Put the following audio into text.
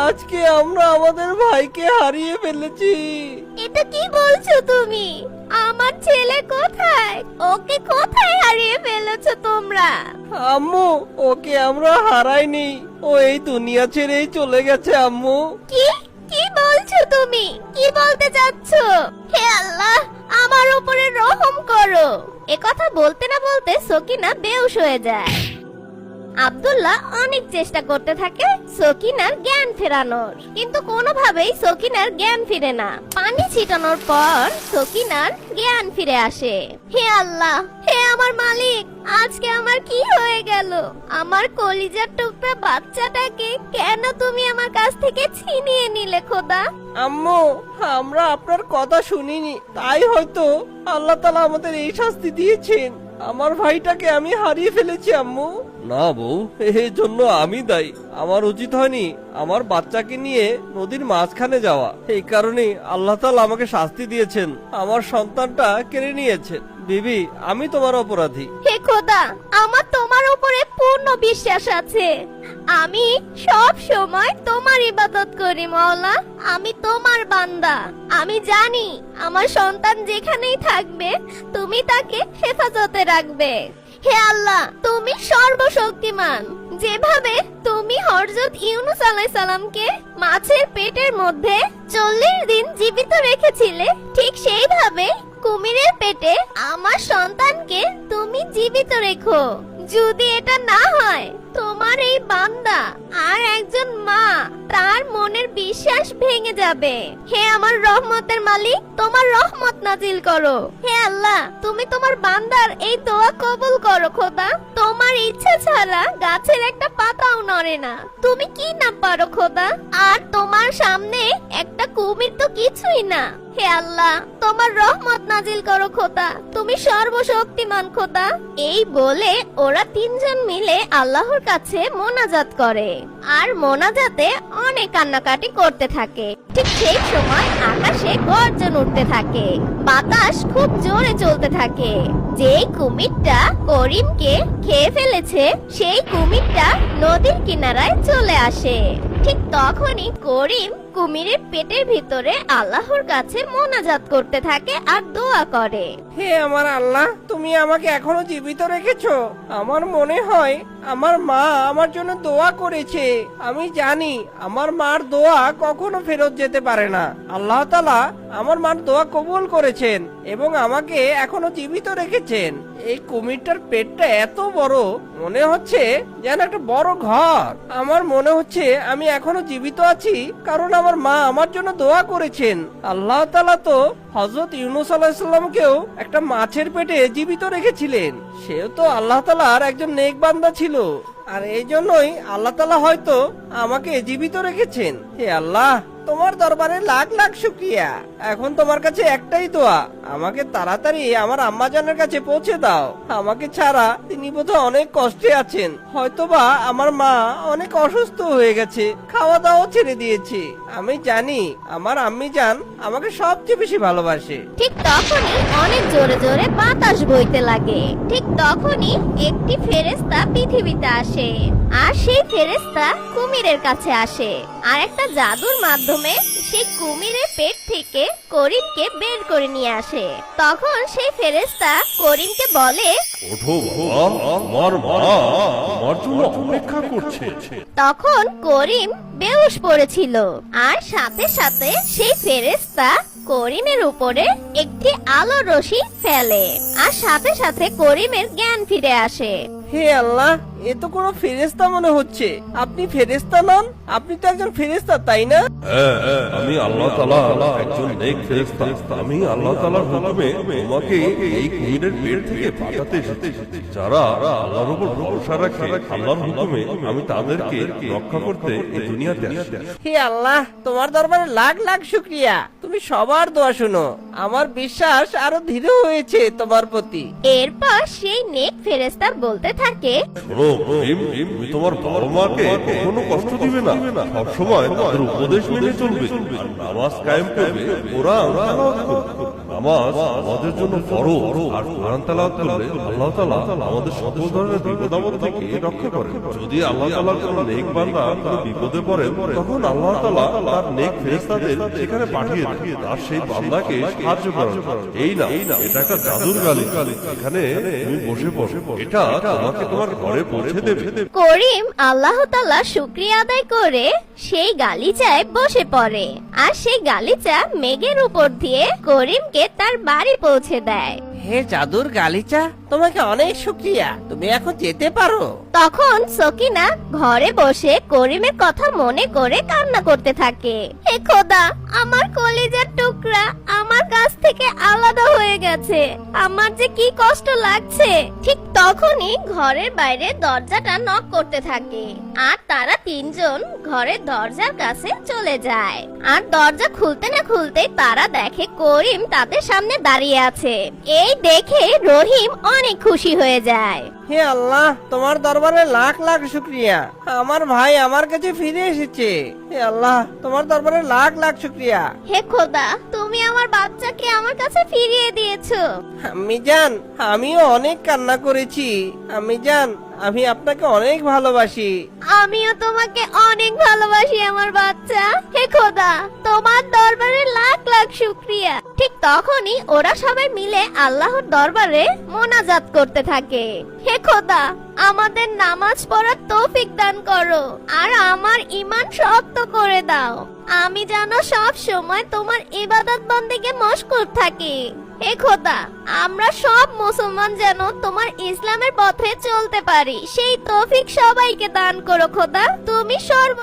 আজকে আমরা আমাদের ভাইকে হারিয়ে ফেলেছি। এটা কি বলছো তুমি? আমার ছেলে কোথায়? ওকে কোথায় হারিয়ে ফেলেছো তোমরা? আম্মু, ওকে আমরা হারাইনি, ও এই দুনিয়া ছেড়েই চলে গেছে আম্মু। কি কি বলছো তুমি? কি বলতে চাচ্ছ? হে আল্লাহ, আমার উপরে রহম করো। এ কথা বলতে না বলতে সকিনা বেহুশ হয়ে যায়। আব্দুল্লাহ অনেক চেষ্টা করতে থাকে সকিনার জ্ঞান ফেরানোর, কিন্তু কোনোভাবেই সকিনার জ্ঞান ফিরে না। পানি ছিটানোর পর সকিনার জ্ঞান ফিরে আসে। হে আল্লাহ, হে আমার মালিক, আজকে আমার কি হয়ে গেল? আমার কলিজার টুকরা বাচ্চাটাকে কেন তুমি আমার কাছ থেকে ছিনিয়ে নিলে খোদা? আম্মু, আমরা আপনার কথা শুনিনি, তাই হয়তো আল্লাহ তাআলা আমাদের এই শাস্তি দিয়েছেন। আমার ভাইটাকে আমি হারিয়ে ফেলেছি আম্মু। না বউ, এর জন্য আমি দায়ী। আমার উচিত হয়নি আমার বাচ্চাকে নিয়ে নদীর মাঝখানে যাওয়া। এই কারণে আল্লাহ তাআলা আমাকে শাস্তি দিয়েছেন, আমার সন্তানটা কেড়ে নিয়েছেন। বিবি, আমি তোমার অপরাধী। হে খোদা, আমার তোমার উপরে পূর্ণ বিশ্বাস আছে। আমি সব সময় তোমার ইবাদত করি মাওলা। আমি তোমার বান্দা। আমি জানি আমার সন্তান যেখানেই থাকবে তুমি তাকে হেফাজতে রাখবে। হে আল্লাহ, তুমি সর্বশক্তিমান। যেভাবে তুমি হযরত ইউনূস আলাইহিস সালামকে মাছের পেটের মধ্যে 40 দিন জীবিত রেখেছিলে, ঠিক সেইভাবে কুমিরের পেটে আমার সন্তানকে তুমি জীবিত রেখো। যদি এটা না হয়, তোমার এই বান্দা আর একজন মা তার মনের বিশ্বাস ভেঙে যাবে। হে আমার রহমতের মালিক, তোমার রহমত নাজিল করো। হে আল্লাহ, তুমি তোমার বান্দার এই দোয়া কবুল করো খোদা। তোমার ইচ্ছা ছাড়া গাছের একটা পাতাও নড়ে না। তুমি কি না পারো খোদা? আর তোমার সামনে একটা কুমির তো কিছুই না। হে আল্লাহ, তোমার রহমত নাজিল করো খোদা। তুমি সর্বশক্তিমান খোদা। এই বলে ওরা তিনজন মিলে আল্লাহর কাছে মোনাজাত করে, আর মোনাজাতে অনেক কান্নাকাটি করতে থাকে। ঠিক সেই সময় আকাশে গর্জন উঠতে থাকে, বাতাস খুব জোরে চলতে থাকে। যেই কুমিরটা করিমকে খেয়ে ফেলেছে, সেই কুমিরটা নদীর কিনারায় চলে আসে। ঠিক তখনই করিম কুমিরের পেটের ভিতরে আল্লাহর কাছে মোনাজাত করতে থাকে আর দোয়া করে। হে আমার আল্লাহ, তুমি আমাকে এখনো জীবিত রেখেছো। আমার মনে হয় আমার মা আমার জন্য দোয়া করেছে। আমি জানি আমার মার দোয়া কখনো ফেরত যেতে পারে না। আল্লাহ তাআলা আমার মার দোয়া কবুল করেছেন এবং আমাকে এখনো জীবিত রেখেছেন। এই কুমিরটার পেটটা এত বড়, মনে হচ্ছে যেন একটা বড় ঘর। আমার মনে হচ্ছে আমি এখনো জীবিত আছি, কারণ আমার মা আমার জন্য দোয়া করেছেন। আল্লাহ তাআলা তো হযরত ইউনূস আলাইহিস সালামকেও একটা মাছের পেটে জীবিত রেখেছিলেন। সেও তো আল্লাহ তাআলার একজন নেক বান্দা ছিল, আর এই জন্যই আল্লাহ তাআলা হয়তো আমাকে জীবিত রেখেছেন। হে আল্লাহ, তোমার দরবারে লাখ লাখ শুকরিয়া। এখন তোমার কাছে একটাই দোয়া, আমাকে তাড়াতাড়ি আমার আম্মাজানের কাছে পৌঁছে দাও। আমাকে ছাড়া তিনি বোধহয় অনেক কষ্টে আছেন। হয়তোবা আমার মা অনেক অসুস্থ হয়ে গেছে, খাওয়া দাওয়া ছেড়ে দিয়েছে। আমি জানি আমার আম্মি জান আমাকে সবচেয়ে বেশি ভালোবাসে। ঠিক তখনই অনেক জোরে জোরে বাতাস বইতে লাগে। ঠিক তখনই একটি ফেরেশতা পৃথিবীতে আসে, আর সেই ফেরেশতা কুমিরের কাছে আসে, আর একটা জাদুর মাধ্যমে সেই কুমিরের পেট থেকে করিমকে বের করে নিয়ে আসে। তখন সেই ফেরেশতা করিমকে বলে, ওঠো বাবা, তোমার মা তোমার জন্য অপেক্ষা করছে। তখন করিম বেহুশ পড়েছিল, আর সাথে সাথে সেই ফেরেশতা করিমের উপরে একটি আলোর রশ্মি ফেলে, আর সাথে সাথে করিমের জ্ঞান ফিরে আসে। হে আল্লাহ, এ তো কোনো ফেরেশতা মনে হচ্ছে। আপনি ফেরেশতা নন? আপনি তো একজন ফেরেশতা, তাই না? হ্যাঁ, আমি আল্লাহ তাআলা একজন নেক ফেরেশতা। আমি আল্লাহ তাআলার হুকুমে তোমাকে এই কুমিরের পেট থেকে বাঁচাতে এসেছি। যারা আল্লাহর উপর ভরসা রাখে, আল্লাহর হুকুমে আমি তাদেরকে রক্ষা করতে এই দুনিয়াতে আসি। হে আল্লাহ, তোমার দরবারে লাখ লাখ শুকরিয়া। তুমি সবার দোয়া শুনো। আমার বিশ্বাস আরো দৃঢ় হয়েছে তোমার প্রতি। এরপর সেই নেক ফেরেশতা বলতে থাকে, শোনো করিম, তুমি তোমার বাবা মাকে কখনো কষ্ট দিবে না। সবসময় তাদের উপদেশ মেনে চলবে আর নামাজ কায়েম করবে, কোরআন তেলাওয়াত করবে। নামাজ আমাদের জন্য ফরজ, আর কোরআন তেলাওয়াত করলে আল্লাহ তাআলা আমাদের সকল ধরনের বিপদ আপদ থেকে রক্ষা করেন। যদি আল্লাহ তাআলার কোনো নেক বান্দা কোনো বিপদে পড়ে, তখন আল্লাহ তাআলা তার নেক ফেরেশতাদের সেখানে পাঠিয়ে দেন আর সেই বান্দাকে সাহায্য করেন। এই না, এটা একটা জাদুর গালিচা, এখানে তুমি বসে পড়ো, এটা তোমাকে তোমার ঘরে পৌঁছে দেবে। করিম আল্লাহ তাআলা শুকরিয়া আদায় করে সেই গালিচায় বসে পড়ে, আর সেই গালিচা মেঘের উপর দিয়ে করিমকে তার বাড়ি পৌঁছে দেয়। হে জাদুর গালিচা, তোমাকে অনেক শুকরিয়া, তুমি এখন যেতে পারো। তখন সকিনা ঘরে বসে করিমের কথা মনে করে কান্না করতে থাকে। হে খোদা, আমার কলিজার টুকরা আমার কাছ থেকে আলাদা হয়ে গেছে, আমার যে কি কষ্ট লাগছে। ঠিক তখনই ঘরের বাইরে দরজাটা নক করতে থাকে, আর তারা তিনজন ঘরের দরজার কাছে চলে যায়। আর দরজা খুলতে না খুলতেই তারা দেখে করিম তাদের সামনে দাঁড়িয়ে আছে। এই দেখে রহিম অনেক খুশি হয়ে যায়। হে আল্লাহ, তোমার দরবারে লাখ লাখ শুকরিয়া, আমার ভাই আমার কাছে ফিরে এসেছে। হে আল্লাহ, তোমার দরবারে লাখ লাখ শুকরিয়া। হে খোদা, তুমি আমার বাচ্চাকে আমার কাছে ফিরিয়ে দিয়েছো। আম্মি জান, আমিও অনেক কান্না করেছি। আম্মি জান, আমি আপনাকে অনেক ভালোবাসি। আমিও তোমাকে অনেক ভালোবাসি আমার বাচ্চা। হে খোদা, তোমার দরবারে লাখ লাখ শুকরিয়া। ঠিক তখনই ওরা সবাই মিলে আল্লাহর দরবারে মোনাজাত করতে থাকে। হে খোদা, আমাদের নামাজ পড়ার তৌফিক দান করো, আর আমার ঈমান শক্ত করে দাও। আমি যেন সব সময় তোমার ইবাদত বন্দেগে মশগুল থাকি। হে খোদা, আমরা সব মুসলমান যেন তোমার ইসলামের পথে চলতে পারি, সেই তৌফিক সবাইকে দান করো খোদা। তুমি সর্ব